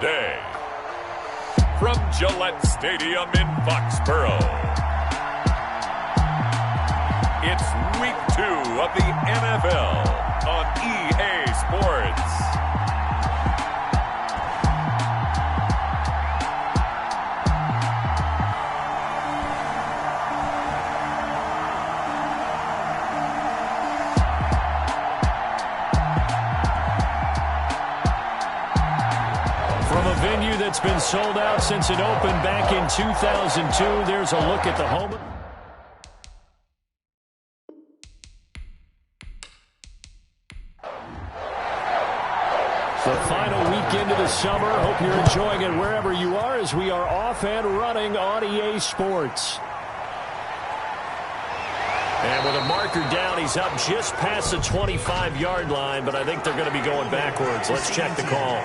today. From Gillette Stadium in Foxborough, it's Week 2 of the NFL on EA Sports. Venue that's been sold out since it opened back in 2002. There's a look at the home. The final weekend of the summer. Hope you're enjoying it wherever you are as we are off and running on EA Sports. And with a marker down, he's up just past the 25-yard line, but I think they're going to be going backwards. Let's check the call.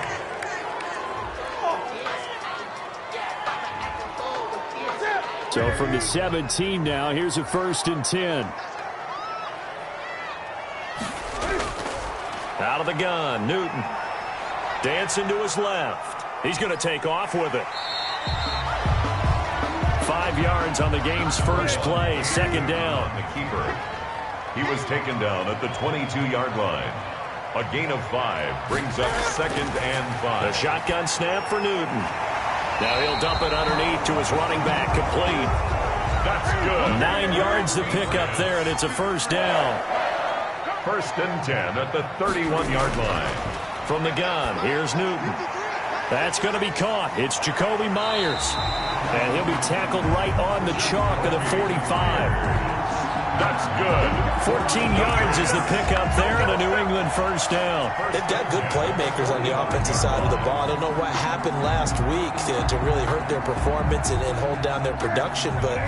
So from the 17 now, here's a 1st and 10. Out of the gun, Newton. Dancing to his left. He's going to take off with it. 5 yards on the game's first play, 2nd down. The keeper. He was taken down at the 22-yard line. A gain of 5 brings up 2nd and 5. The shotgun snap for Newton. Now he'll dump it underneath to his running back, complete. That's good. 9 yards to pick up there, and it's a 1st down. 1st and 10 at the 31-yard line. From the gun, here's Newton. That's going to be caught. It's Jacoby Myers. And he'll be tackled right on the chalk of the 45. That's good. 14 yards is the pickup there, and a New England 1st down. They've got good playmakers on the offensive side of the ball. I don't know what happened last week to really hurt their performance and hold down their production, but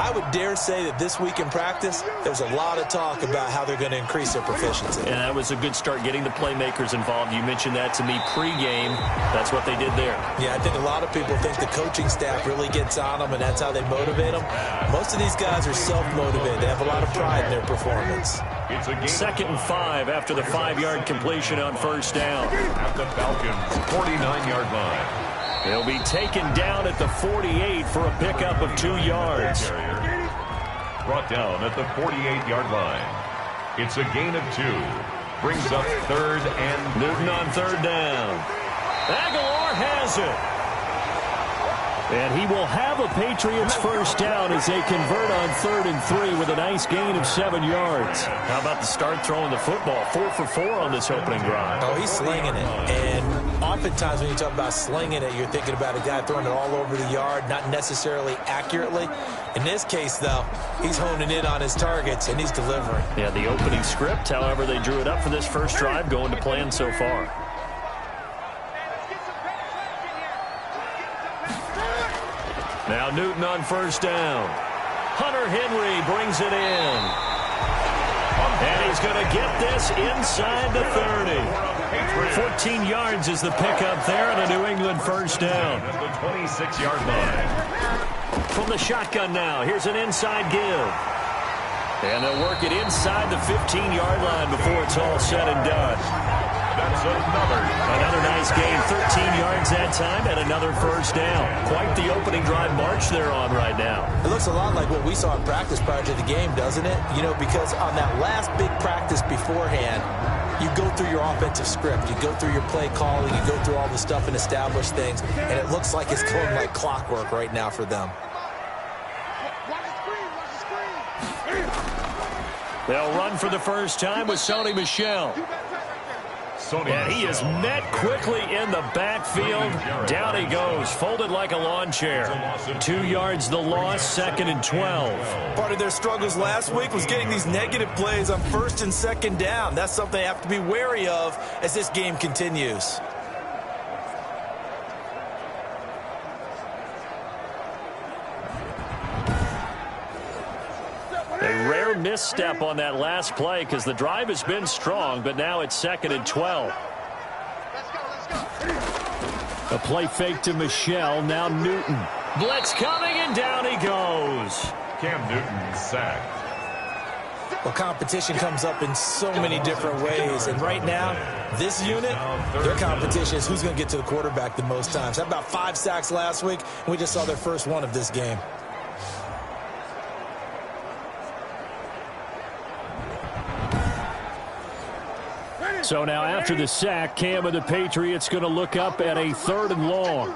I would dare say that this week in practice, there's a lot of talk about how they're going to increase their proficiency. And that was a good start, getting the playmakers involved. You mentioned that to me pregame. That's what they did there. Yeah, I think a lot of people think the coaching staff really gets on them, and that's how they motivate them. Most of these guys are self-motivated. They have a lot of pride in their performance. It's a 2nd and 5 after the 5-yard completion on 1st down. At the Falcons' 49-yard line. He'll be taken down at the 48 for a pickup of 2 yards. Brought down at the 48-yard line. It's a gain of 2. Brings up 3rd and Newton on 3rd down. Aguilar has it. And he will have a Patriots 1st down as they convert on 3rd and 3 with a nice gain of 7 yards. How about the start throwing the football? 4 for 4 on this opening drive. Oh, he's slinging it. And oftentimes when you talk about slinging it, you're thinking about a guy throwing it all over the yard, not necessarily accurately. In this case, though, he's honing in on his targets, and he's delivering. Yeah, the opening script, however, they drew it up for this first drive, going to plan so far. Now Newton on 1st down. Hunter Henry brings it in. And he's going to get this inside the 30. 14 yards is the pickup there, and a New England 1st down. At the 26-yard line. From the shotgun now, here's an inside give. And they'll work it inside the 15-yard line before it's all said and done. That's another nice gain, 13 yards that time, and another 1st down. Quite the opening drive march they're on right now. It looks a lot like what we saw in practice prior to the game, doesn't it? You know, because on that last big practice beforehand, you go through your offensive script, you go through your play calling, you go through all the stuff and establish things, and it looks like it's going like clockwork right now for them. They'll run for the first time with Sony Michel. And he is met quickly in the backfield. Down he goes, folded like a lawn chair. 2 yards the loss, 2nd and 12. Part of their struggles last week was getting these negative plays on 1st and 2nd down. That's something they have to be wary of as this game continues. A rare misstep on that last play because the drive has been strong, but now it's 2nd and 12. A play fake to Michel, now Newton. Blitz coming, and down he goes. Cam Newton sacked. Well, competition comes up in so many different ways. And right now, this unit, their competition is who's going to get to the quarterback the most times. Had about 5 sacks last week, and we just saw their first one of this game. So now after the sack, Cam of the Patriots going to look up at a 3rd and long.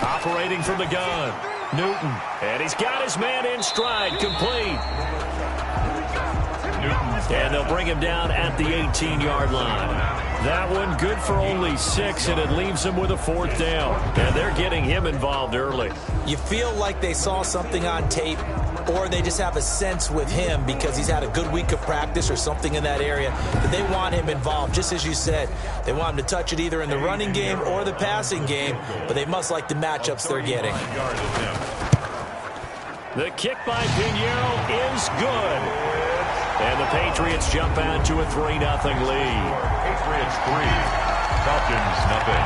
Operating from the gun, Newton. And he's got his man in stride, complete. And they'll bring him down at the 18-yard line. That one good for only 6, and it leaves him with a 4th down. And they're getting him involved early. You feel like they saw something on tape, or they just have a sense with him because he's had a good week of practice or something in that area that they want him involved. Just as you said, they want him to touch it either in the running game or the passing game, but they must like the matchups they're getting. The kick by Pinheiro is good. And the Patriots jump out to a 3-0 lead. Patriots 3, Falcons nothing.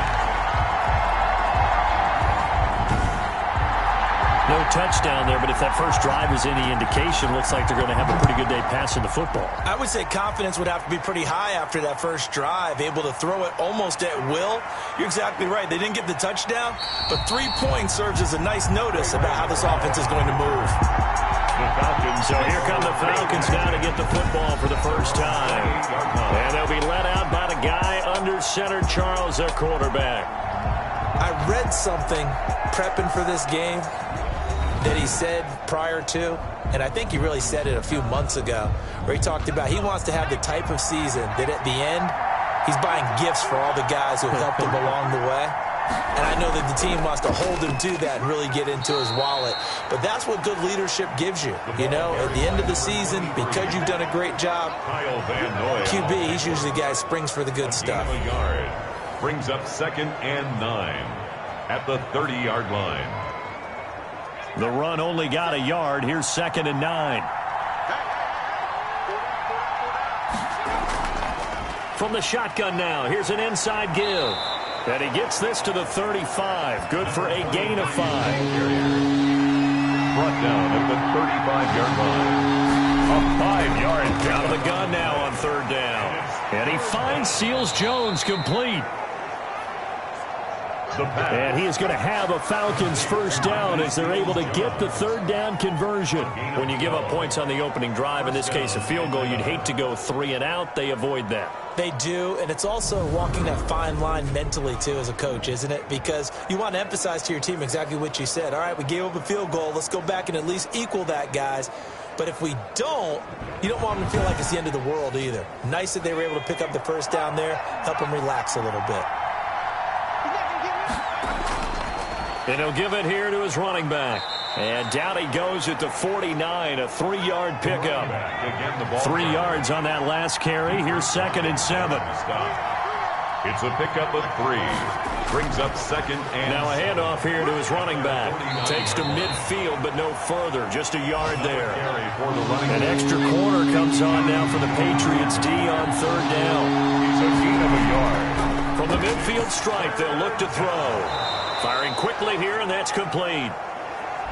No touchdown there, but if that first drive is any indication, looks like they're going to have a pretty good day passing the football. I would say confidence would have to be pretty high after that first drive, able to throw it almost at will. You're exactly right. They didn't get the touchdown, but 3 points serves as a nice notice about how this offense is going to move. The Falcons. So here come the Falcons now to get the football for the first time. And they'll be led out by the guy under center, Charles, at quarterback. I read something prepping for this game that he said prior to, and I think he really said it a few months ago, where he talked about he wants to have the type of season that at the end, he's buying gifts for all the guys who helped him along the way. And I know that the team wants to hold him to that and really get into his wallet. But that's what good leadership gives you. You know, at the end of the season, because you've done a great job, QB, he's usually the guy who springs for the good stuff. Brings up 2nd and 9 at the 30-yard line. The run only got a yard. Here's 2nd and 9. From the shotgun now, here's an inside give. And he gets this to the 35. Good for a gain of 5. Brought down at the 35-yard line. A 5-yard out of the gun now on 3rd down. And he finds Seals Jones complete. And he is going to have a Falcons first down as they're able to get the 3rd down conversion. When you give up points on the opening drive, in this case a field goal, you'd hate to go 3 and out. They avoid that. They do, and it's also walking that fine line mentally, too, as a coach, isn't it? Because you want to emphasize to your team exactly what you said. All right, we gave up a field goal. Let's go back and at least equal that, guys. But if we don't, you don't want them to feel like it's the end of the world either. Nice that they were able to pick up the first down there, help them relax a little bit. And he'll give it here to his running back. And down he goes at the 49, a 3-yard pickup. 3 yards on that last carry. Here's 2nd and 7. It's a pickup of 3. Brings up 2nd and now a handoff here to his running back. Takes to midfield, but no further. Just a yard there. An extra corner comes on now for the Patriots D on 3rd down. It's a gain of a yard. From the midfield stripe, they'll look to throw. Firing quickly here, and that's complete.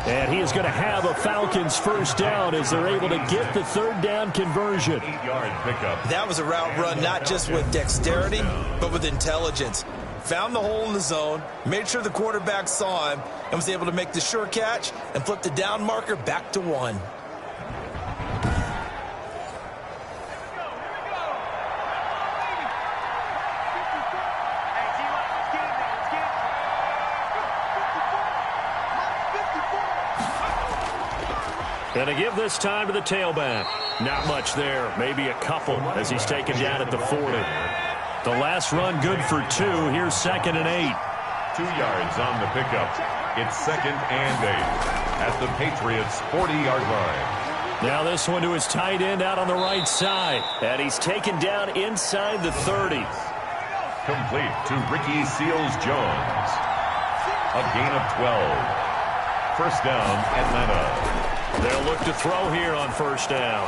And he is going to have a Falcons first down as they're able to get the 3rd down conversion. 8-yard pickup. That was a route run not just with dexterity, but with intelligence. Found the hole in the zone, made sure the quarterback saw him, and was able to make the sure catch and flip the down marker back to 1. And to give this time to the tailback. Not much there. Maybe a couple as he's taken down at the 40. The last run good for 2. Here's 2nd and 8. 2 yards on the pickup. It's 2nd and 8 at the Patriots' 40-yard line. Now this one to his tight end out on the right side. And he's taken down inside the 30. Complete to Ricky Seals-Jones. A gain of 12. First down, Atlanta. They'll look to throw here on first down.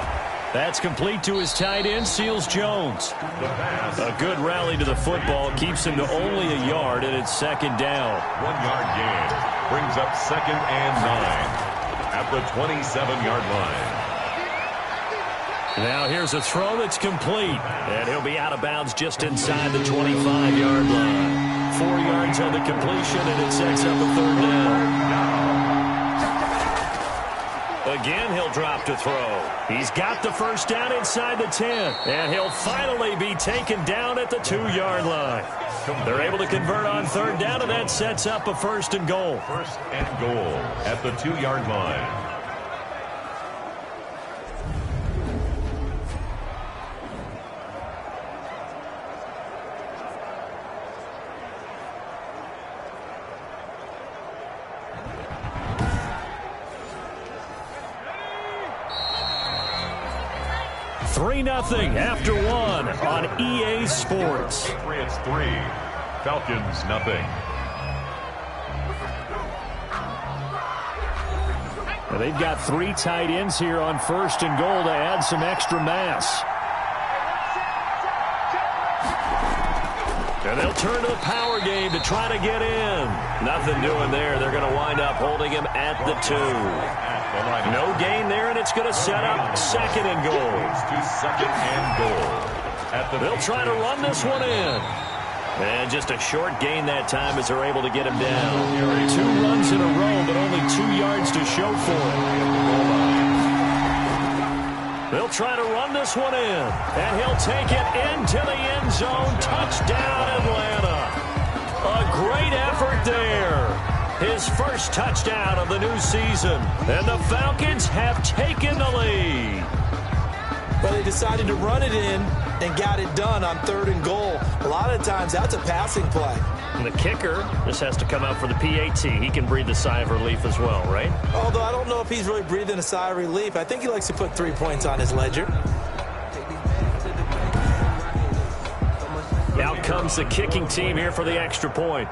That's complete to his tight end, Seals-Jones. A good rally to the football keeps him to only a yard, and it's 2nd down. 1-yard gain brings up 2nd and 9 at the 27-yard line. Now here's a throw that's complete. And he'll be out of bounds just inside the 25-yard line. 4 yards on the completion, and it sets up a third down. Again, he'll drop to throw. He's got the first down inside the 10. And he'll finally be taken down at the 2-yard line. They're able to convert on third down, and that sets up a first and goal. First and goal at the 2-yard line. Nothing after one on EA Sports. Patriots 3, Falcons nothing. Well, they've got 3 tight ends here on first and goal to add some extra mass. And they'll turn to the power game to try to get in. Nothing doing there. They're going to wind up holding him at the 2. No gain there, and it's going to set up second and goal. Second and goal. They'll try to run this one in. And just a short gain that time as they're able to get him down. 2 runs in a row, but only 2 yards to show for it. They'll try to run this one in. And he'll take it into the end zone. Touchdown, Atlanta. A great effort there. His first touchdown of the new season. And the Falcons have taken the lead. But they decided to run it in and got it done on third and goal. A lot of times that's a passing play. And the kicker just has to come out for the PAT. He can breathe a sigh of relief as well, right? Although I don't know if he's really breathing a sigh of relief. I think he likes to put 3 points on his ledger. Now comes the kicking team here for the extra point.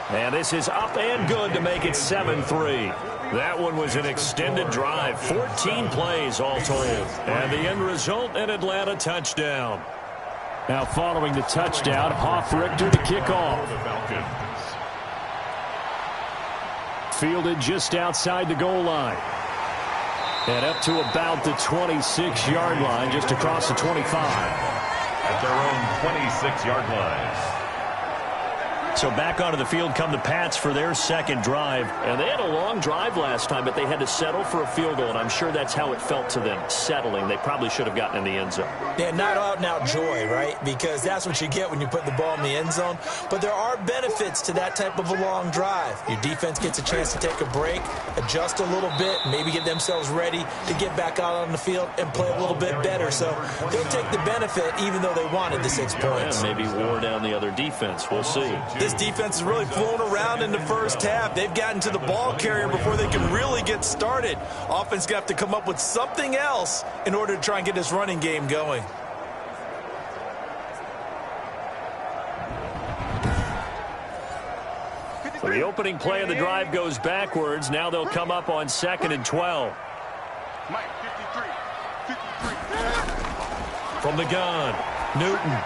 And this is up and good to make it 7-3. That one was an extended drive, 14 plays all told. And the end result, an Atlanta touchdown. Now following the touchdown, Hoff-Richter to kick off. Fielded just outside the goal line. And up to about the 26-yard line, just across the 25. At their own 26-yard line. So back onto the field come the Pats for their second drive. And they had a long drive last time, but they had to settle for a field goal, and I'm sure that's how it felt to them, settling. They probably should have gotten in the end zone. Yeah, not out-and-out joy, right? Because that's what you get when you put the ball in the end zone. But there are benefits to that type of a long drive. Your defense gets a chance to take a break, adjust a little bit, maybe get themselves ready to get back out on the field and play a little bit better. So they'll take the benefit even though they wanted the 6 points. Yeah, maybe wore down the other defense. We'll see. This defense is really flown around in the first half. They've gotten to the ball carrier before they can really get started. Offense got to come up with something else in order to try and get this running game going. So the opening play of the drive goes backwards. Now they'll come up on 2nd and 12. From the gun, Newton.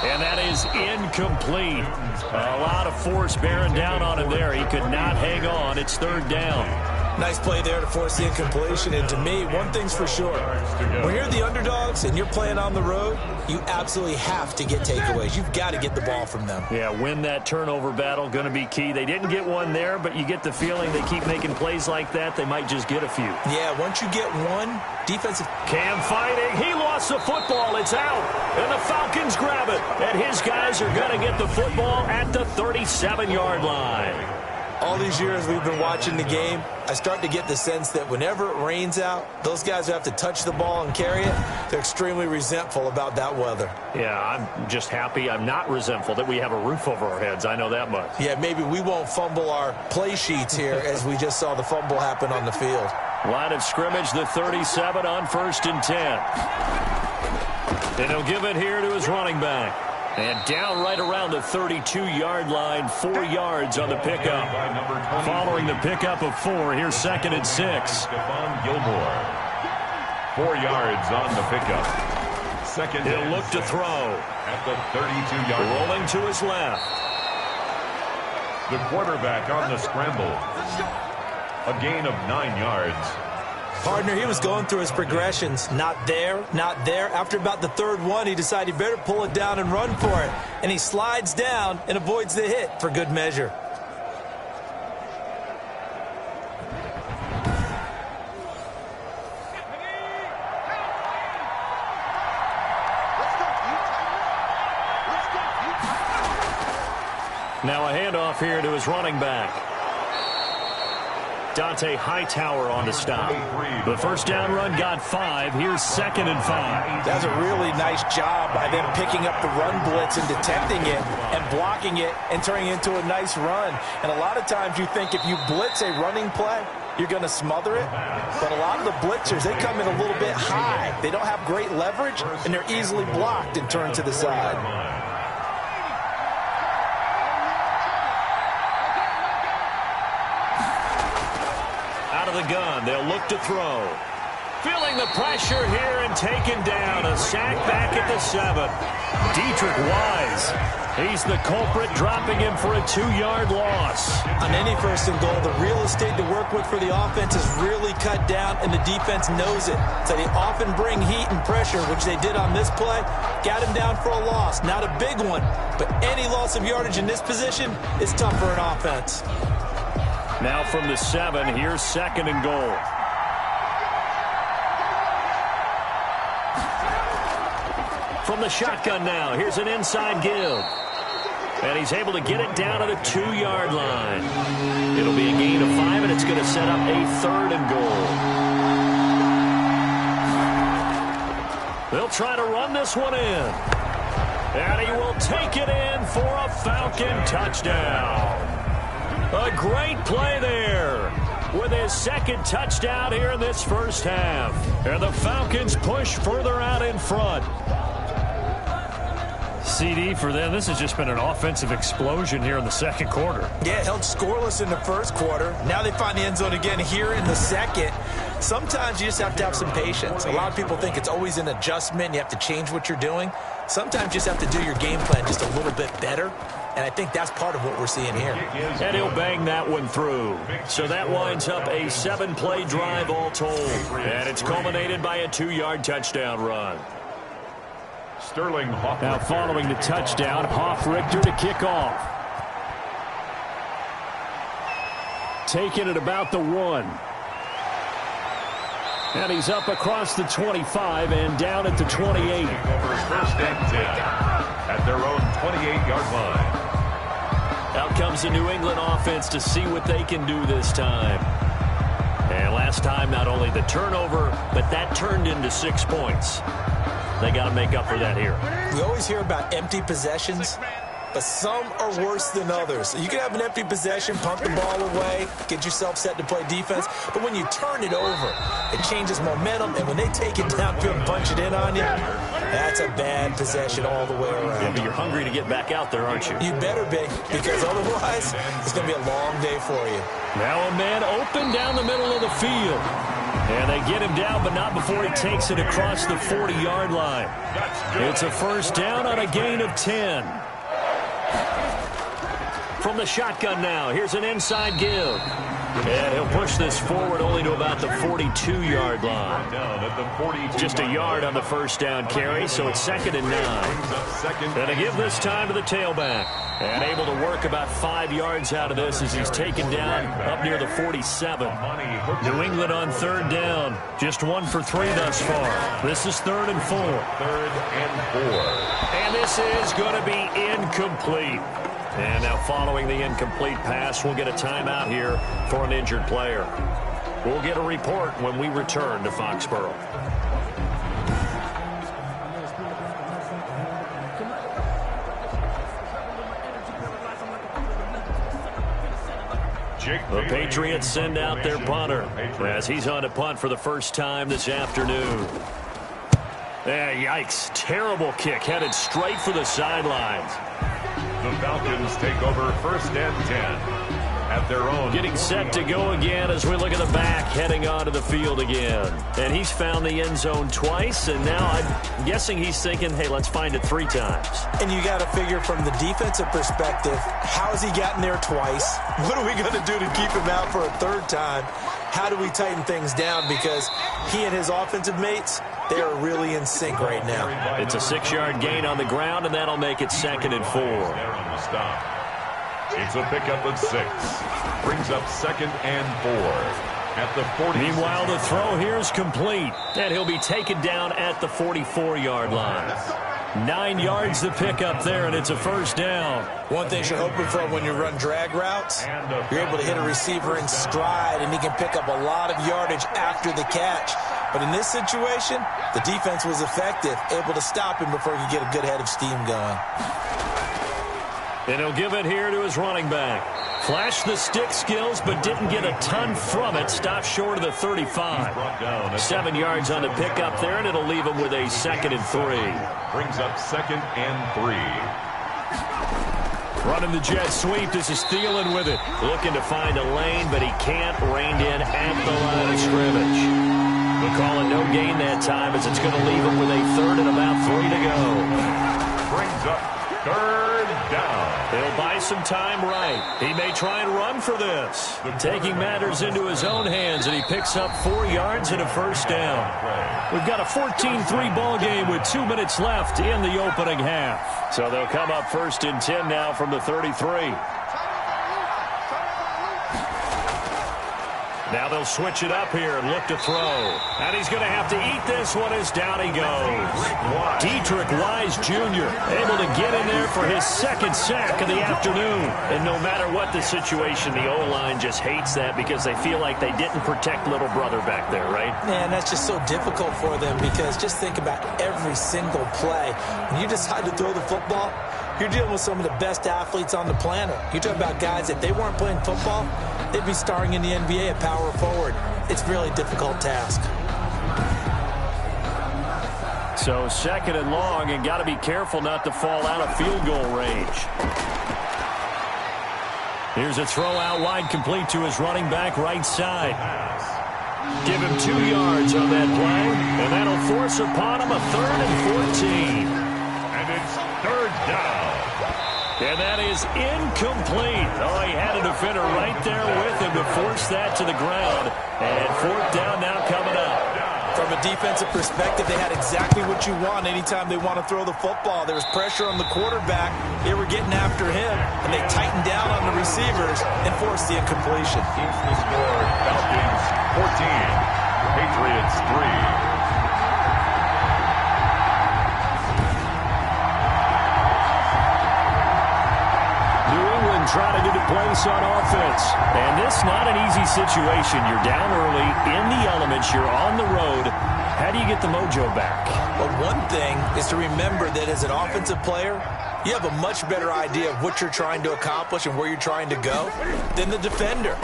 And that is incomplete. A lot of force bearing down on him there. He could not hang on. It's third down. Nice play there to force the incompletion. And to me, one thing's for sure. When you're the underdogs and you're playing on the road, you absolutely have to get takeaways. You've got to get the ball from them. Yeah, win that turnover battle, going to be key. They didn't get one there, but you get the feeling they keep making plays like that, they might just get a few. Yeah, once you get one, defensive... Cam fighting. He lost the football. It's out. And the Falcons grab it. And his guys are going to get the football at the 37-yard line. All these years we've been watching the game, I start to get the sense that whenever it rains out, those guys who have to touch the ball and carry it, they're extremely resentful about that weather. Yeah, I'm just happy I'm not resentful that we have a roof over our heads. I know that much. Yeah, maybe we won't fumble our play sheets here as we just saw the fumble happen on the field. Line of scrimmage, the 37 on 1st and 10. And he'll give it here to his running back. And down right around the 32-yard line, 4 yards on the pickup. Following the pickup of 4, here's 2nd and 6. Gilmore. 4 yards on the pickup. Second. He'll look to throw. At the 32-yard line. Rolling to his left. The quarterback on the scramble. A gain of 9 yards. Partner, he was going through his progressions. Not there, not there. After about the third one, he decided he better pull it down and run for it. And he slides down and avoids the hit for good measure. Now a handoff here to his running back. Dante Hightower on the stop. The first down run got 5. Here's 2nd and 5. That's a really nice job by them picking up the run blitz and detecting it and blocking it and turning it into a nice run. And a lot of times you think if you blitz a running play, you're going to smother it. But a lot of the blitzers, they come in a little bit high. They don't have great leverage, and they're easily blocked and turned to the side. The gun. They'll look to throw. Feeling the pressure here and taken down. A sack back at the 7. Dietrich Wise. He's the culprit, dropping him for a 2-yard loss. On any 1st and goal, the real estate to work with for the offense is really cut down, and the defense knows it. So they often bring heat and pressure, which they did on this play. Got him down for a loss. Not a big one, but any loss of yardage in this position is tough for an offense. Now from the 7, here's 2nd and goal. From the shotgun now, here's an inside give. And he's able to get it down to the 2-yard line. It'll be a gain of 5, and it's going to set up a 3rd and goal. They'll try to run this one in. And he will take it in for a Falcon touchdown. A great play there with his 2nd touchdown here in this first half. And the Falcons push further out in front. CD for them. This has just been an offensive explosion here in the 2nd quarter. Yeah, held scoreless in the 1st quarter. Now they find the end zone again here in the 2nd. Sometimes you just have to have some patience. A lot of people think it's always an adjustment. You have to change what you're doing. Sometimes you just have to do your game plan just a little bit better. And I think that's part of what we're seeing here. And he'll bang that one through. So that winds up a 7-play drive all told. And it's culminated by a 2-yard touchdown run. Sterling Hoffrichter. Now following the touchdown, Hoffrichter to kick off. Taking it about the 1. And he's up across the 25 and down at the 28. Over 1st and 10 at their own 28-yard line. Out comes the New England offense to see what they can do this time. And last time, not only the turnover, but that turned into 6 points. They got to make up for that here. We always hear about empty possessions, but some are worse than others. You can have an empty possession, punt the ball away, get yourself set to play defense, but when you turn it over, it changes momentum, and when they take it downfield and punch it in on you, that's a bad possession all the way around. Yeah, but you're hungry to get back out there, aren't you? You better be, because otherwise, it's going to be a long day for you. Now a man open down the middle of the field. And they get him down, but not before he takes it across the 40-yard line. It's a first down on a gain of 10. From the shotgun now, here's an inside give. And he'll push this forward only to about the 42-yard line. Just a yard on the first down carry, so it's 2nd and 9. And a give this time to the tailback. And able to work about 5 yards out of this as he's taken down up near the 47. New England on 3rd down. Just 1 for 3 thus far. This is 3rd and 4. 3rd and 4. And this is going to be incomplete. And now following the incomplete pass, we'll get a timeout here for an injured player. We'll get a report when we return to Foxborough. The Patriots send out their punter as he's on to punt for the first time this afternoon. Yikes. Terrible kick headed straight for the sidelines. The Falcons take over 1st and 10 at their own. Getting set to go again as we look at the back, heading onto the field again. And he's found the end zone twice, and now I'm guessing he's thinking, hey, let's find it 3 times. And you got to figure from the defensive perspective, how has he gotten there twice? What are we going to do to keep him out for a 3rd time? How do we tighten things down? Because he and his offensive mates, they are really in sync right now. It's a 6-yard gain on the ground, and that'll make it 2nd and 4. There on the stop. It's a pickup of 6. Brings up 2nd and 4 at the 40. Meanwhile, the throw here is complete, and he'll be taken down at the 44-yard line. 9 yards to pick up there, and it's a 1st down. One thing you're hoping for when you run drag routes, you're able to hit a receiver in stride, and he can pick up a lot of yardage after the catch. But in this situation, the defense was effective, able to stop him before he could get a good head of steam going. And he'll give it here to his running back. Flashed the stick skills, but didn't get a ton from it. Stopped short of the 35. 7 yards on the pickup there, and it'll leave him with a 2nd and 3. Brings up 2nd and 3. Running the jet sweep. This is Thielen with it. Looking to find a lane, but he can't. Reined in at the line of scrimmage. We'll call it no gain that time, as it's going to leave him with a 3rd and about 3 to go. Brings up 3rd down. He'll buy some time right. He may try and run for this. Taking matters into his own hands, and he picks up 4 yards and a 1st down. We've got a 14-3 ball game with 2 minutes left in the opening half. So they'll come up 1st and 10 now from the 33. Now they'll switch it up here and look to throw. And he's going to have to eat this one as down he goes. Dietrich Wise Jr. able to get in there for his 2nd sack of the afternoon. And no matter what the situation, the O-line just hates that because they feel like they didn't protect little brother back there, right? Man, that's just so difficult for them because just think about every single play. When you decide to throw the football, you're dealing with some of the best athletes on the planet. You're talking about guys, if they weren't playing football, they'd be starring in the NBA at power forward. It's a really difficult task. So 2nd and long, and got to be careful not to fall out of field goal range. Here's a throw out wide, complete to his running back right side. Give him 2 yards on that play, and that'll force upon him a 3rd and 14. And it's 3rd down. And that is incomplete. Oh, he had a defender right there with him to force that to the ground. And 4th down now coming up. From a defensive perspective, they had exactly what you want anytime they want to throw the football. There was pressure on the quarterback. They were getting after him, and they tightened down on the receivers and forced the incompletion. Keeps the score. Falcons 14, Patriots 3. Trying to get a place on offense. And this not an easy situation. You're down early, in the elements, you're on the road. How do you get the mojo back? Well, one thing is to remember that as an offensive player, you have a much better idea of what you're trying to accomplish and where you're trying to go than the defender.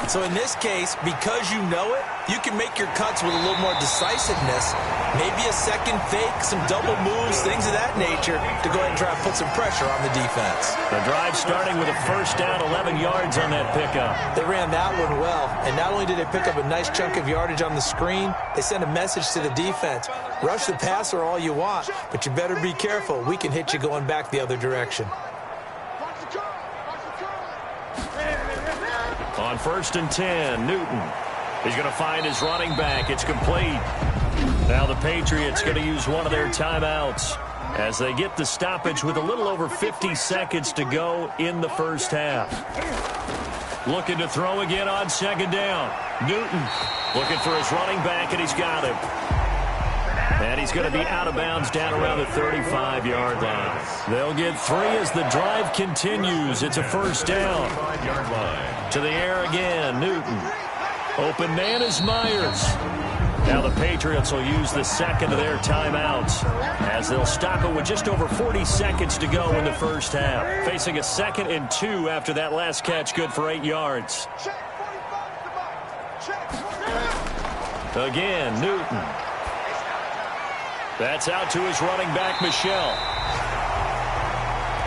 So in this case, because you know it, you can make your cuts with a little more decisiveness, maybe a second fake, some double moves, things of that nature, to go ahead and try and put some pressure on the defense. The drive starting with a 1st down, 11 yards on that pickup. They ran that one well, and not only did they pick up a nice chunk of yardage on the screen, they sent a message to the defense. Rush the passer all you want, but you better be careful. We can hit you going back the other direction. On 1st and 10, Newton. He's going to find his running back. It's complete. Now the Patriots going to use one of their timeouts as they get the stoppage with a little over 50 seconds to go in the 1st half. Looking to throw again on 2nd down. Newton looking for his running back, and he's got him. And he's going to be out of bounds down around the 35-yard line. They'll get 3 as the drive continues. It's a 1st down. 5-yard line. To the air again, Newton. Open man is Myers. Now the Patriots will use the 2nd of their timeouts as they'll stop it with just over 40 seconds to go in the 1st half. Facing a 2nd and 2 after that last catch, good for 8 yards. Again, Newton. That's out to his running back, Michel.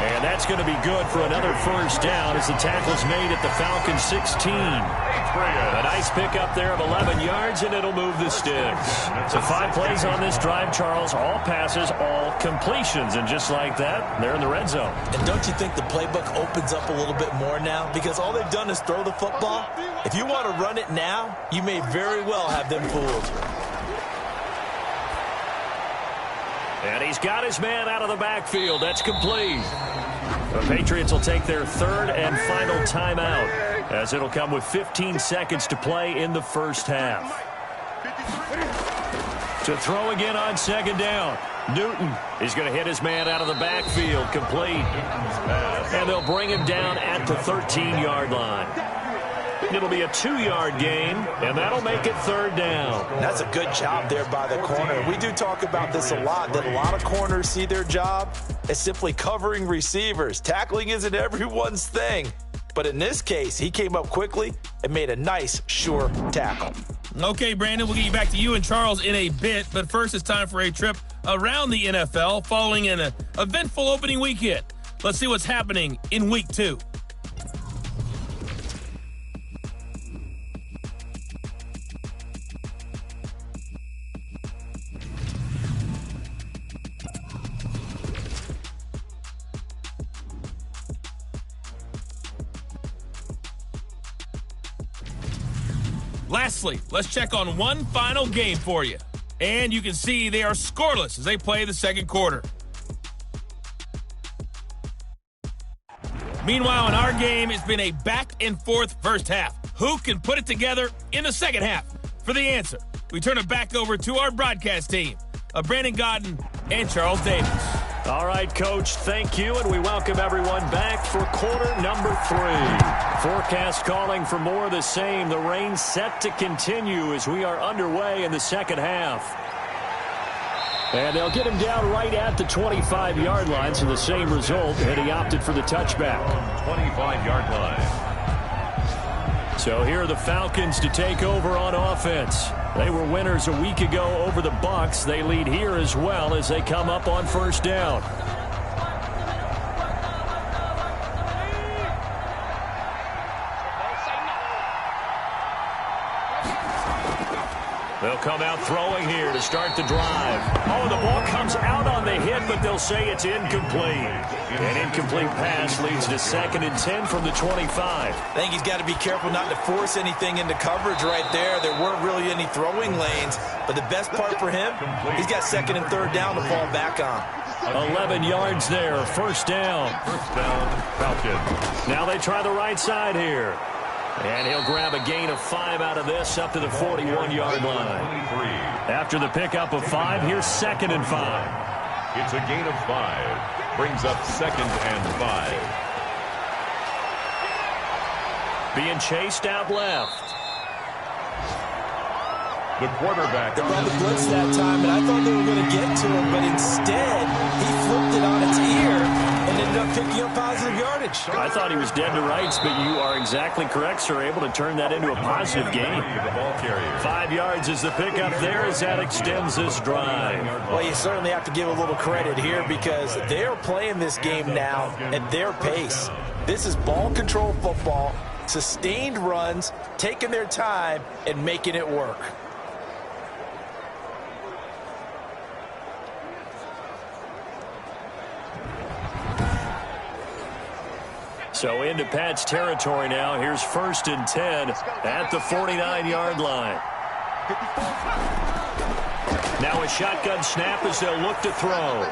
And that's going to be good for another first down as the tackle's made at the Falcons 16. A nice pickup there of 11 yards, and it'll move the sticks. So 5 plays on this drive, Charles. All passes, all completions. And just like that, they're in the red zone. And don't you think the playbook opens up a little bit more now? Because all they've done is throw the football. If you want to run it now, you may very well have them fooled. And he's got his man out of the backfield. That's complete. The Patriots will take their 3rd and final timeout, as it'll come with 15 seconds to play in the first half. To throw again on 2nd down. Newton is going to hit his man out of the backfield. Complete. And they'll bring him down at the 13-yard line. It'll be a 2-yard gain, and that'll make it 3rd down. That's a good job there by the corner. We do talk about this a lot, that a lot of corners see their job as simply covering receivers. Tackling isn't everyone's thing. But in this case, he came up quickly and made a nice, sure tackle. Okay, Brandon, we'll get you back to you and Charles in a bit. But first, it's time for a trip around the NFL following an eventful opening weekend. Let's see what's happening in Week 2. Lastly, let's check on one final game for you. And you can see they are scoreless as they play the second quarter. Meanwhile, in our game, it's been a back-and-forth first half. Who can put it together in the second half? For the answer, we turn it back over to our broadcast team of Brandon Godden and Charles Davis. All right, Coach, thank you, and we welcome everyone back for quarter number 3. Forecast calling for more of the same. The rain set to continue as we are underway in the second half. And they'll get him down right at the 25-yard line, so the same result, and he opted for the touchback. 25-yard line. So here are the Falcons to take over on offense. They were winners a week ago over the Bucs. They lead here as well as they come up on first down. They'll come out throwing here to start the drive. Oh, the ball comes out on the hit, but they'll say it's incomplete. An incomplete pass leads to 2nd and 10 from the 25. I think he's got to be careful not to force anything into coverage right there. There weren't really any throwing lanes, but the best part for him, he's got 2nd and 3rd down to fall back on. 11 yards there, first down. First down, Falcons. Now they try the right side here. And he'll grab a gain of 5 out of this up to the 41-yard line. After the pickup of 5, here's 2nd and 5. It's a gain of 5. Brings up 2nd and 5. Being chased out left. The quarterback. They brought the blitz that time, and I thought they were going to get to him, but instead, he flipped it on its ear and ended up picking up positive yardage. I thought he was dead to rights, but you are exactly correct, sir. Able to turn that into a positive gain. 5 yards is the pickup there as that extends this drive. Well, you certainly have to give a little credit here because they're playing this game now at their pace. This is ball control football, sustained runs, taking their time, and making it work. So into Pat's territory now. Here's 1st and 10 at the 49-yard line. Now a shotgun snap as they'll look to throw.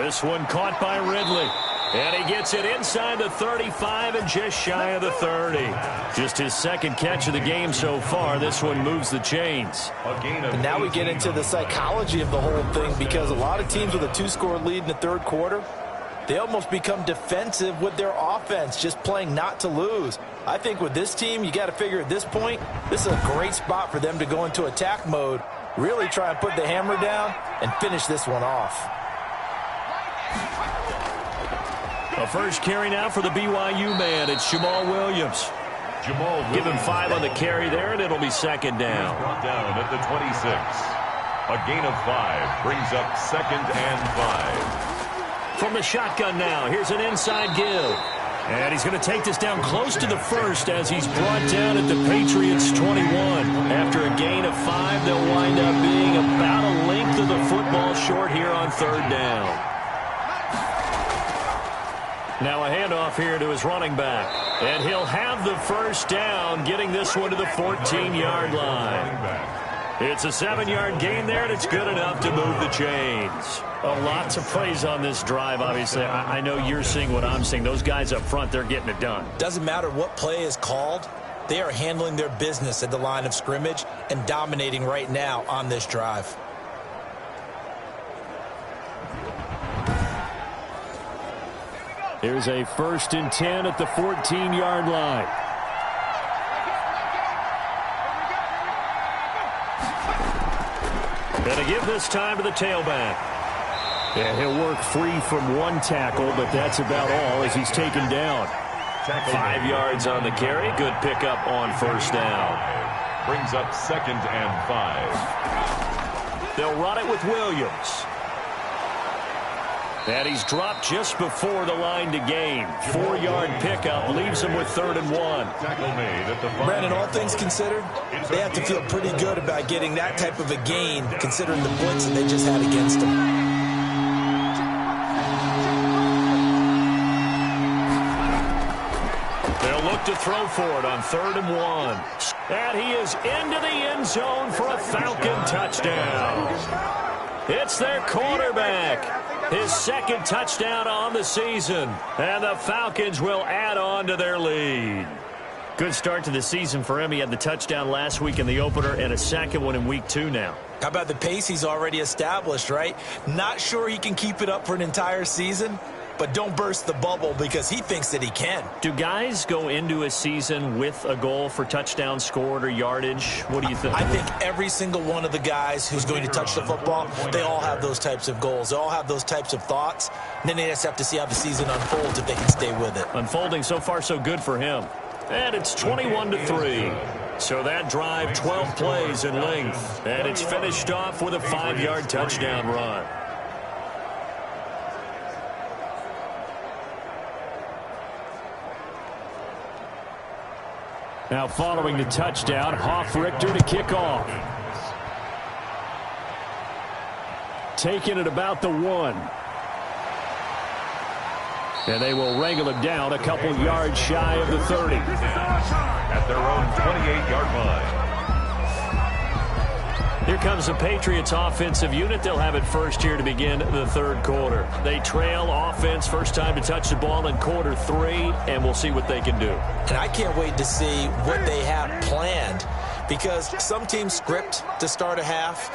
This one caught by Ridley. And he gets it inside the 35 and just shy of the 30. Just his 2nd catch of the game so far. This one moves the chains. And now we get into the psychology of the whole thing because a lot of teams with a 2-score lead in the 3rd quarter, they almost become defensive with their offense, just playing not to lose. I think with this team, you got to figure at this point, this is a great spot for them to go into attack mode, really try and put the hammer down and finish this one off. A first carry now for the BYU man. It's Jamal Williams. Give him 5 on the carry there, and it'll be 2nd down. Brought down at the 26. A gain of 5 brings up 2nd and 5. from the shotgun now. Here's an inside give. And he's going to take this down close to the first as he's brought down at the Patriots' 21. After a gain of 5, they'll wind up being about a length of the football short here on third down. Now a handoff here to his running back. And he'll have the first down, getting this one to the 14-yard line. It's a 7-yard gain there, and it's good enough to move the chains. Lots of plays on this drive, obviously. I know you're seeing what I'm seeing. Those guys up front, they're getting it done. Doesn't matter what play is called. They are handling their business at the line of scrimmage and dominating right now on this drive. Here's a 1st and 10 at the 14-yard line. Going to give this time to the tailback. And he'll work free from one tackle, but that's about all as he's taken down. 5 yards on the carry. Good pickup on first down. Brings up 2nd and 5. They'll run it with Williams. And he's dropped just before the line to gain. 4-yard pickup leaves him with 3rd and 1. Brandon, all things considered, they have to feel pretty good about getting that type of a gain considering the blitz that they just had against them. They'll look to throw for it on 3rd and 1. And he is into the end zone for a Falcon touchdown. It's their quarterback. His 2nd touchdown on the season. And the Falcons will add on to their lead. Good start to the season for him. He had the touchdown last week in the opener and a 2nd one in week 2 now. How about the pace he's already established, right? Not sure he can keep it up for an entire season, but don't burst the bubble because he thinks that he can. Do guys go into a season with a goal for touchdowns scored or yardage? What do you think? I think every single one of the guys who's going to touch the football, they all have those types of goals. They all have those types of thoughts. And then they just have to see how the season unfolds if they can stay with it. Unfolding so far so good for him. And it's 21-3. So that drive, 12 plays in length. And it's finished off with a 5-yard touchdown run. Now following the touchdown, Hoff-Richter to kick off. Taking it about the 1. And they will wrangle it down a couple yards shy of the 30. At their own 28-yard line. Here comes the Patriots offensive unit. They'll have it first here to begin the 3rd quarter. They trail offense, first time to touch the ball in quarter 3, and we'll see what they can do. And I can't wait to see what they have planned because some teams script to start a half.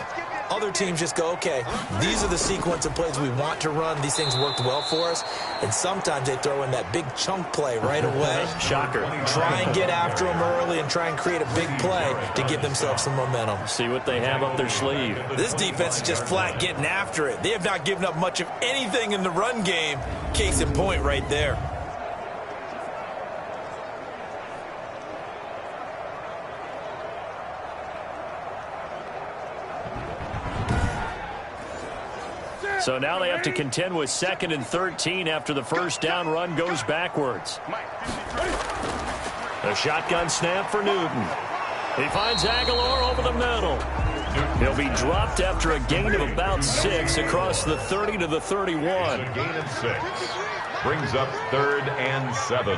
Other teams just go, okay, these are the sequence of plays we want to run. These things worked well for us. And sometimes they throw in that big chunk play right away. Shocker. Try and get after them early and try and create a big play to give themselves some momentum. See what they have up their sleeve. This defense is just flat getting after it. They have not given up much of anything in the run game. Case in point right there. So now they have to contend with 2nd and 13 after the first down run goes backwards. A shotgun snap for Newton. He finds Aguilar over the middle. He'll be dropped after a gain of about 6 across the 30 to the 31. A gain of 6. Brings up 3rd and 7.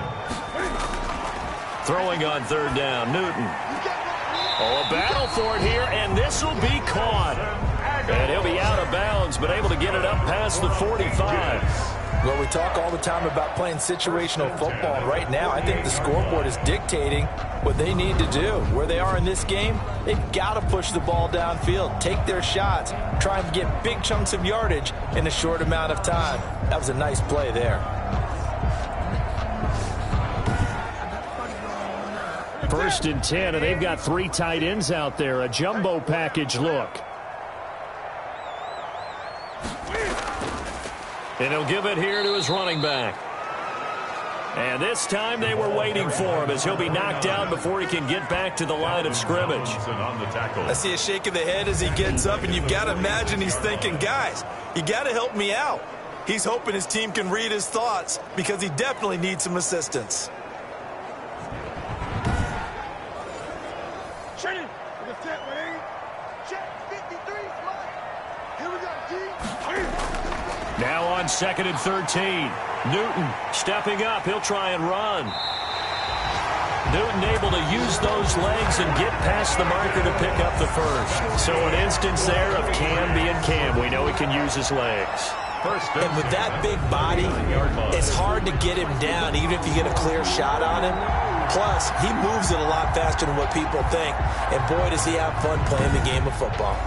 Throwing on 3rd down, Newton. Oh, a battle for it here, and this will be caught. And he'll be out of bounds, but able to get it up past the 45. Well, we talk all the time about playing situational football. Right now, I think the scoreboard is dictating what they need to do. Where they are in this game, they've got to push the ball downfield, take their shots, try and get big chunks of yardage in a short amount of time. That was a nice play there. First and 10, and they've got 3 tight ends out there. A jumbo package look. And he'll give it here to his running back. And this time they were waiting for him as he'll be knocked down before he can get back to the line of scrimmage. I see a shake of the head as he gets up, and you've got to imagine he's thinking, guys, you got to help me out. He's hoping his team can read his thoughts because he definitely needs some assistance. Now on 2nd and 13. Newton stepping up. He'll try and run. Newton able to use those legs and get past the marker to pick up the first. So an instance there of Cam being Cam. We know he can use his legs. And with that big body, it's hard to get him down even if you get a clear shot on him. Plus, he moves it a lot faster than what people think. And boy, does he have fun playing the game of football.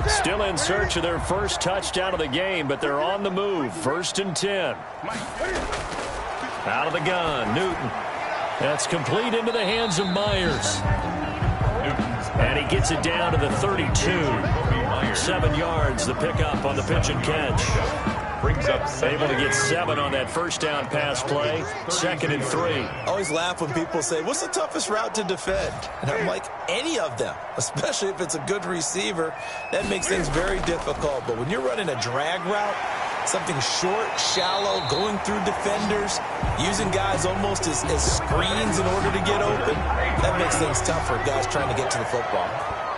Still in search of their first touchdown of the game, but they're on the move. 1st and 10. Out of the gun, Newton. That's complete into the hands of Myers. And he gets it down to the 32. 7 yards, the pickup on the pitch and catch. Brings up able to get 7 on that first down pass play. 2nd and 3. I always laugh when people say, what's the toughest route to defend? And I'm like, any of them, especially if it's a good receiver. That makes things very difficult. But when you're running a drag route, something short, shallow, going through defenders, using guys almost as screens in order to get open, that makes things tough for guys trying to get to the football.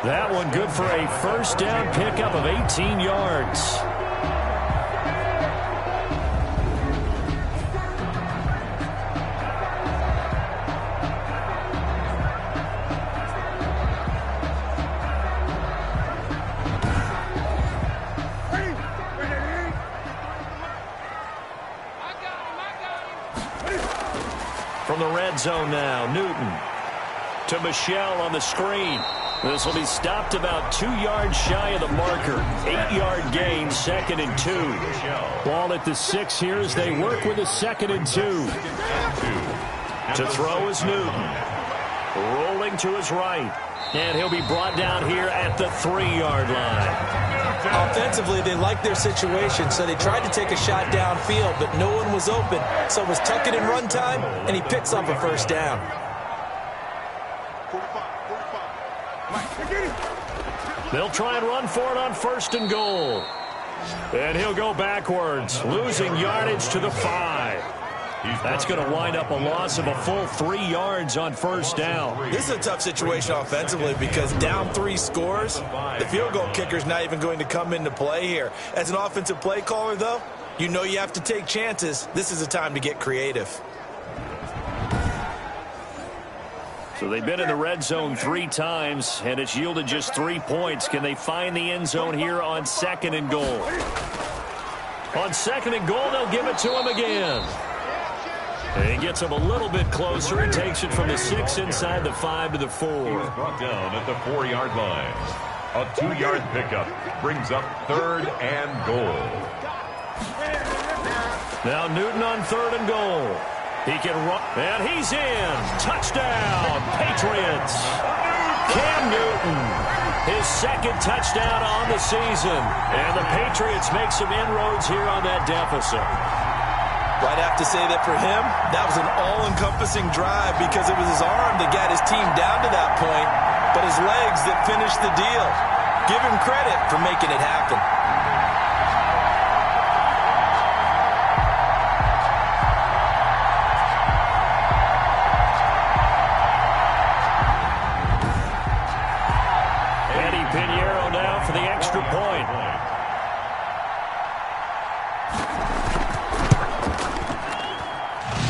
That one good for a first down pickup of 18 yards. From the red zone now, Newton to Michelle on the screen. This will be stopped about 2 yards shy of the marker. 8-yard gain, 2nd and 2. Ball at the 6 here as they work with a 2nd and 2. To throw is Newton. Rolling to his right. And he'll be brought down here at the 3-yard line. Offensively, they liked their situation, so they tried to take a shot downfield, but no one was open. So it was tuck it in run time, and he picks up a first down. They'll try and run for it on 1st and goal. And he'll go backwards, losing yardage to the 5. That's going to wind up a loss of a full 3 yards on 1st down. This is a tough situation offensively because down 3 scores, the field goal kicker's not even going to come into play here. As an offensive play caller, though, you know you have to take chances. This is a time to get creative. So they've been in the red zone 3 times, and it's yielded just 3 points. Can they find the end zone here on 2nd and goal? On 2nd and goal, they'll give it to him again. And he gets him a little bit closer and takes it from the 6 inside the 5 to the 4. He was brought down at the 4-yard line. A 2-yard pickup brings up 3rd and goal. Now Newton on 3rd and goal. He can run, and he's in. Touchdown, Patriots. Cam Newton, his 2nd touchdown on the season. And the Patriots make some inroads here on that deficit. I'd have to say that for him, that was an all-encompassing drive because it was his arm that got his team down to that point, but his legs that finished the deal. Give him credit for making it happen. Eddie Pinheiro now for the extra point.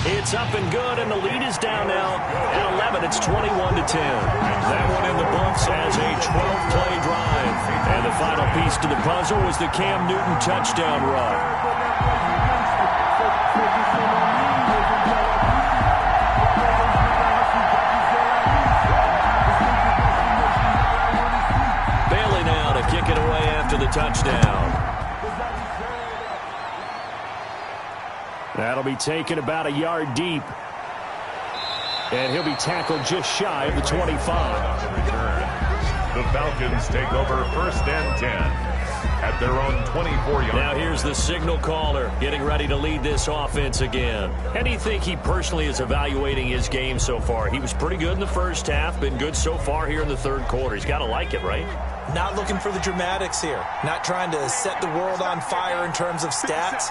It's up and good, and the lead is down now at 11. It's 21-10. That one in the books as a 12-play drive. And the final piece to the puzzle was the Cam Newton touchdown run. Bailey now to kick it away after the touchdown. That'll be taken about a yard deep. And he'll be tackled just shy of the 25. The Falcons take over 1st and 10. at their own 24-yard line. Now here's the signal caller getting ready to lead this offense again. How do you think he personally is evaluating his game so far? He was pretty good in the first half, been good so far here in the third quarter. He's got to like it, right? Not looking for the dramatics here. Not trying to set the world on fire in terms of stats.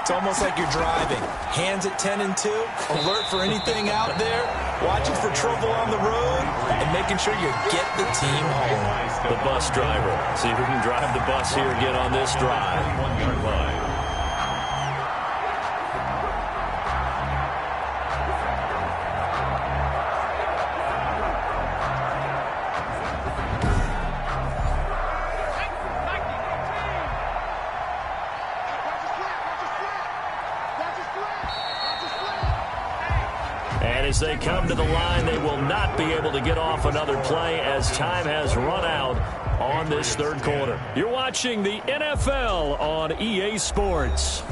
It's almost like you're driving. Hands at 10 and 2, alert for anything out there, watching for trouble on the road, and making sure you get the team home. The bus driver. See if we can drive the bus here again on this drive. 21-yard line. As they come to the line, they will not be able to get off another play as time has run out on this third quarter. You're watching the NFL on EA Sports.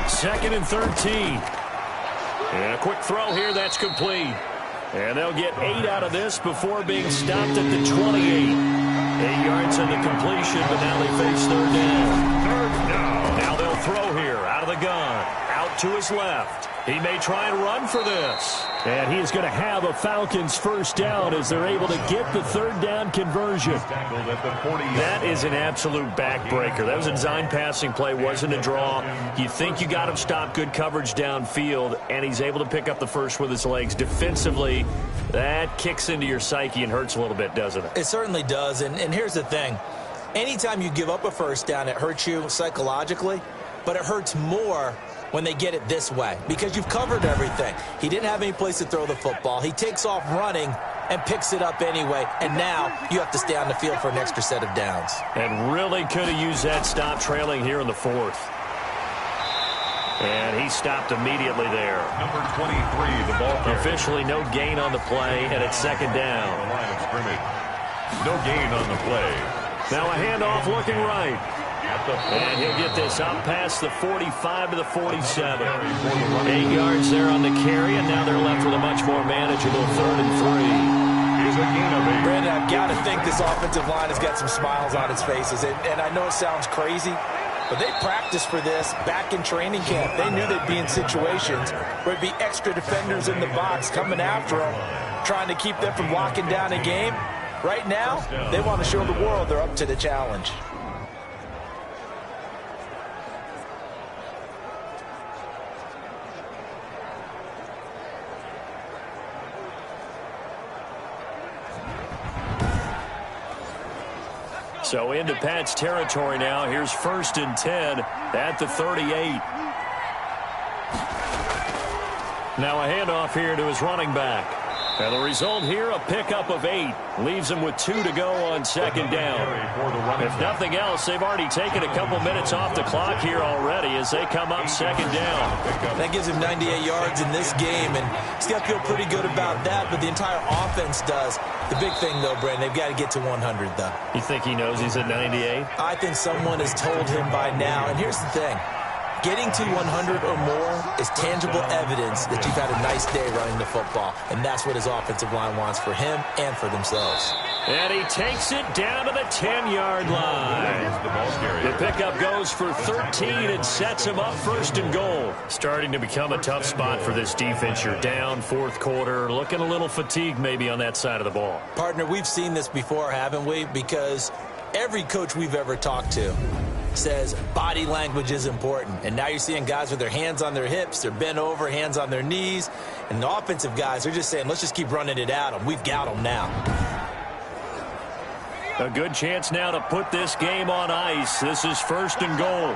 Second and 13. And a quick throw here, that's complete. And they'll get 8 out of this before being stopped at the 28. 8 yards in the completion, but now they face third down. Third down. Now they'll throw here out of the gun. Out to his left. He may try and run for this. And he is going to have a Falcons first down as they're able to get the third down conversion. That is an absolute backbreaker. That was a design passing play, wasn't a draw. You think you got him stopped, good coverage downfield, and he's able to pick up the first with his legs. Defensively, that kicks into your psyche and hurts a little bit, doesn't it? It certainly does, and here's the thing. Anytime you give up a first down, it hurts you psychologically, but it hurts more when they get it this way because you've covered everything. He didn't have any place to throw the football. He takes off running and picks it up anyway, and now you have to stay on the field for an extra set of downs. And really could have used that stop trailing here in the fourth. And he stopped immediately there. Number 23, the ball carrier. Officially no gain on the play, and it's second down. The line of scrimmage. No gain on the play. Now a handoff looking right. And he'll get this up past the 45 to the 47. 8 yards there on the carry, and now they're left with a much more manageable 3rd and 3. Here's a gain of 8. Brandon, I've got to think this offensive line has got some smiles on its faces. And I know it sounds crazy, but they practiced for this back in training camp. They knew they'd be in situations where it'd be extra defenders in the box coming after them, trying to keep them from locking down a game. Right now, they want to show the world they're up to the challenge. So into Pat's territory now. Here's 1st and 10 at the 38. Now a handoff here to his running back. And the result here, a pickup of 8. Leaves him with 2 to go on second down. If nothing else, they've already taken a couple minutes off the clock here already as they come up second down. That gives him 98 yards in this game, and he's got to feel pretty good about that, but the entire offense does. The big thing, though, Brandon, they've got to get to 100, though. You think he knows he's at 98? I think someone has told him by now, and here's the thing. Getting to 100 or more is tangible evidence that you've had a nice day running the football, and that's what his offensive line wants for him and for themselves. And he takes it down to the 10-yard line. The pickup goes for 13 and sets him up 1st and goal. Starting to become a tough spot for this defense. You're down 4th quarter, looking a little fatigued maybe on that side of the ball. Partner, we've seen this before, haven't we? Because every coach we've ever talked to says body language is important. And now you're seeing guys with their hands on their hips, they're bent over, hands on their knees. And the offensive guys are just saying, let's just keep running it at them. We've got them now. A good chance now to put this game on ice. This is 1st and goal.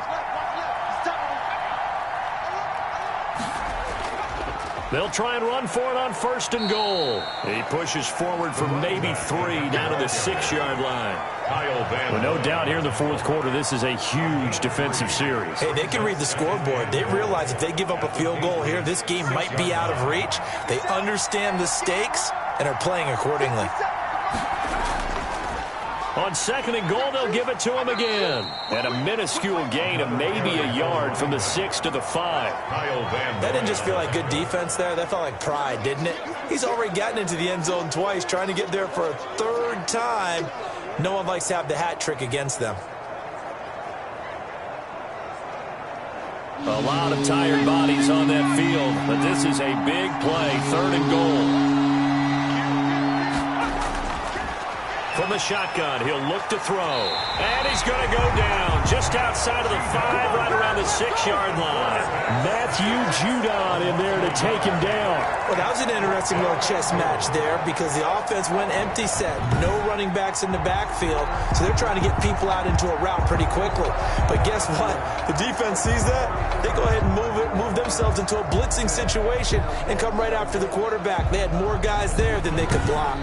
They'll try and run for it on 1st and goal. He pushes forward for maybe 3 down to the 6-yard line. Well, no doubt here in the 4th quarter, this is a huge defensive series. Hey, they can read the scoreboard. They realize if they give up a field goal here, this game might be out of reach. They understand the stakes and are playing accordingly. On second and goal, they'll give it to him again. And a minuscule gain of maybe a yard from the 6 to the 5. That didn't just feel like good defense there. That felt like pride, didn't it? He's already gotten into the end zone twice, trying to get there for a third time. No one likes to have the hat trick against them. A lot of tired bodies on that field, but this is a big play, third and goal. From the shotgun, he'll look to throw. And he's going to go down just outside of the 5, right around the 6-yard line. Matthew Judon in there to take him down. Well, that was an interesting little chess match there because the offense went empty set. No running backs in the backfield, so they're trying to get people out into a route pretty quickly. But guess what? The defense sees that. They go ahead and move themselves into a blitzing situation and come right after the quarterback. They had more guys there than they could block.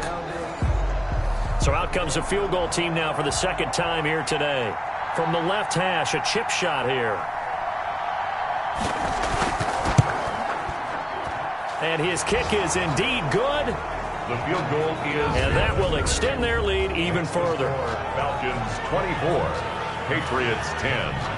So out comes a field goal team now for the second time here today. From the left hash, a chip shot here. And his kick is indeed good. The field goal is... And that will extend their lead even further. Falcons 24, Patriots 10.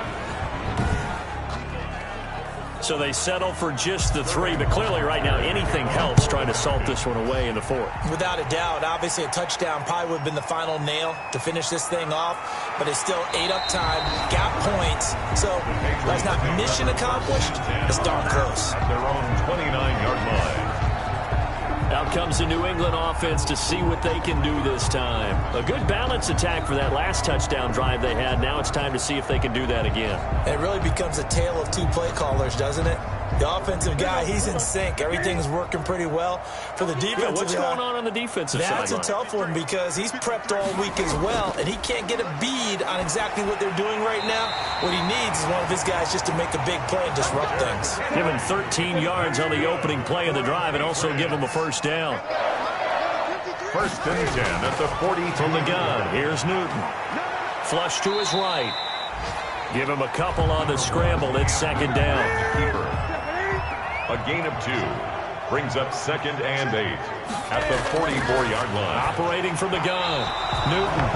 So they settle for just the 3, but clearly right now anything helps trying to salt this one away in the 4th. Without a doubt, obviously a touchdown probably would have been the final nail to finish this thing off, but it's still 8 up time, got points, so that's not mission accomplished, it's darn close. At their own 29-yard line. Out comes the New England offense to see what they can do this time. A good balance attack for that last touchdown drive they had. Now it's time to see if they can do that again. It really becomes a tale of 2 play callers, doesn't it? The offensive guy, he's in sync. Everything's working pretty well. For the defensive guy, what's going on the defensive side? That's a tough one because he's prepped all week as well, and he can't get a bead on exactly what they're doing right now. What he needs is one of his guys just to make a big play and disrupt things. Give him 13 yards on the opening play of the drive and also give him a first down. First and 10 at the 40 from the gun. Here's Newton. Flush to his right. Give him a couple on the scramble. It's second down. A gain of 2 brings up second and 8 at the 44-yard line. Operating from the gun, Newton.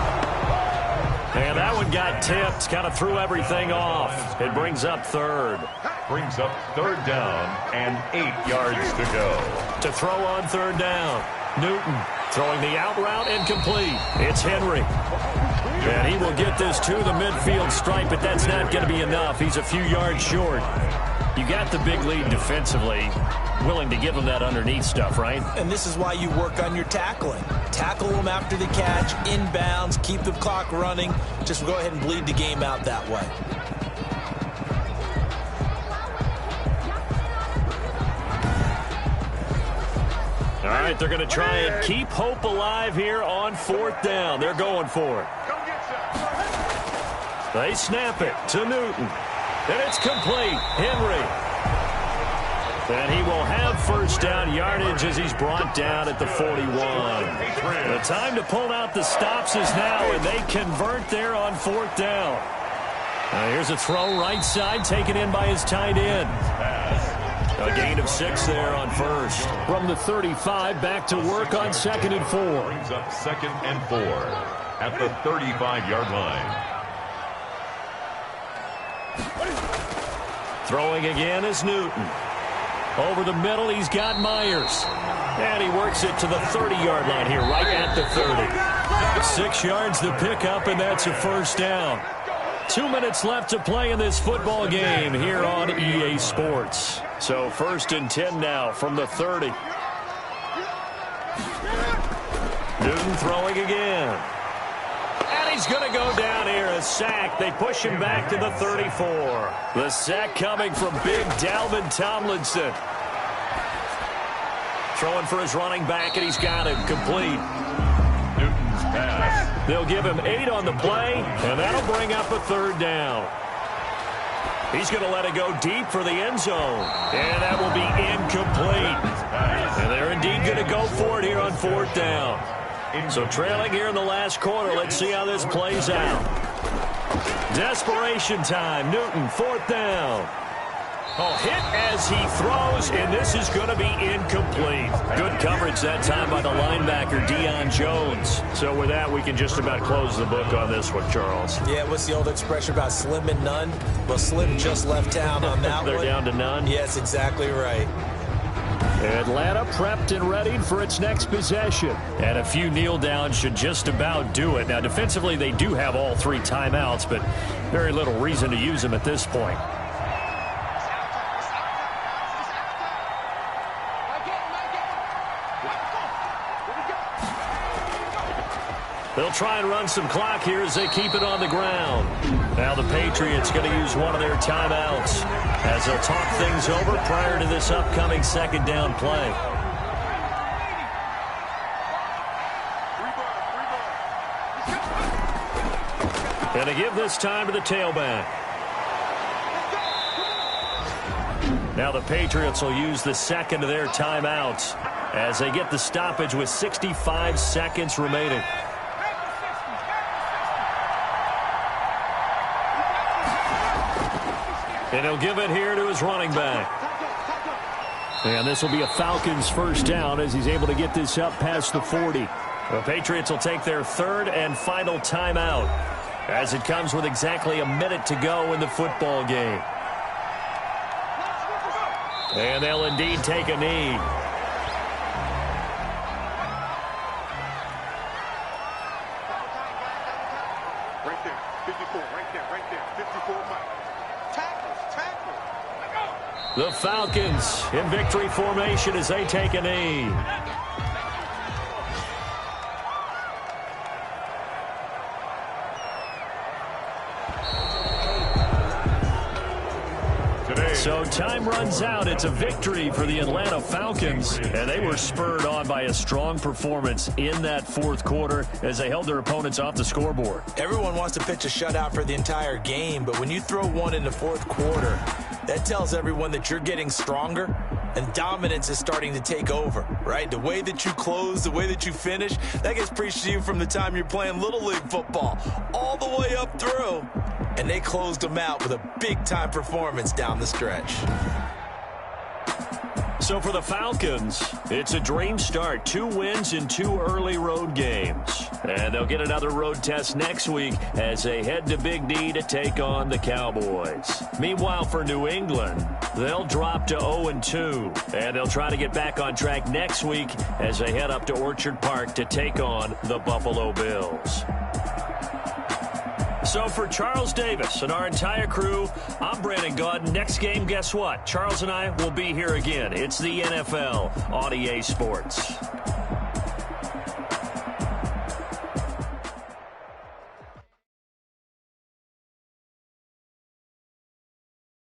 And that one got tipped, kind of threw everything off. It brings up third. Brings up third down and 8 yards to go. To throw on third down, Newton throwing the out route incomplete. It's Henry. And he will get this to the midfield stripe, but that's not going to be enough. He's a few yards short. You got the big lead defensively, willing to give him that underneath stuff, right? And this is why you work on your tackling. Tackle them after the catch, inbounds, keep the clock running. Just go ahead and bleed the game out that way. All right, they're going to try and keep hope alive here on 4th down. They're going for it. They snap it to Newton. And it's complete. Henry. And he will have first down yardage as he's brought down at the 41. The time to pull out the stops is now, and they convert there on 4th down. Here's a throw right side, taken in by his tight end. A gain of 6 there on first. From the 35, back to work on 2nd and 4. Brings up 2nd and 4 at the 35-yard line. Throwing again is Newton. Over the middle, he's got Myers. And he works it to the 30-yard line here, right at the 30. 6 yards to pick up, and that's a first down. 2 minutes left to play in this football game here on EA Sports. So 1st and 10 now from the 30. Newton throwing again. And he's going to go down here, a sack. They push him back to the 34. The sack coming from big Dalvin Tomlinson. Throwing for his running back, and he's got him complete. Newton's pass. They'll give him 8 on the play, and that'll bring up a 3rd down. He's going to let it go deep for the end zone, and that will be incomplete. And they're indeed going to go for it here on 4th down. So trailing here in the last quarter, let's see how this plays out. Desperation time. Newton, 4th down. Oh, hit as he throws, and this is going to be incomplete. Good coverage that time by the linebacker, Deion Jones. So with that, we can just about close the book on this one, Charles. Yeah, what's the old expression about slim and none? Well, Slim just left town on that They're one. They're down to none? Yes, exactly right. Atlanta prepped and ready for its next possession. And a few kneel downs should just about do it. Now, defensively, they do have all 3 timeouts, but very little reason to use them at this point. They'll try and run some clock here as they keep it on the ground. Now the Patriots going to use one of their timeouts as they'll talk things over prior to this upcoming second down play. And they give this time to the tailback. Now the Patriots will use the second of their timeouts as they get the stoppage with 65 seconds remaining. And he'll give it here to his running back. And this will be a Falcons first down as he's able to get this up past the 40. The Patriots will take their 3rd and final timeout as it comes with exactly a minute to go in the football game. And they'll indeed take a knee. Right there, 54, right there, 54 miles. The Falcons in victory formation as they take a knee. So time runs out. It's a victory for the Atlanta Falcons, and they were spurred on by a strong performance in that 4th quarter as they held their opponents off the scoreboard. Everyone wants to pitch a shutout for the entire game, but when you throw one in the 4th quarter, that tells everyone that you're getting stronger and dominance is starting to take over, right? The way that you close, the way that you finish, that gets preached to you from the time you're playing Little League football all the way up through. And they closed them out with a big-time performance down the stretch. So for the Falcons, it's a dream start. 2 wins in 2 early road games. And they'll get another road test next week as they head to Big D to take on the Cowboys. Meanwhile, for New England, they'll drop to 0-2. And they'll try to get back on track next week as they head up to Orchard Park to take on the Buffalo Bills. So for Charles Davis and our entire crew, I'm Brandon Gaudin. Next game, guess what? Charles and I will be here again. It's the NFL on EA Sports.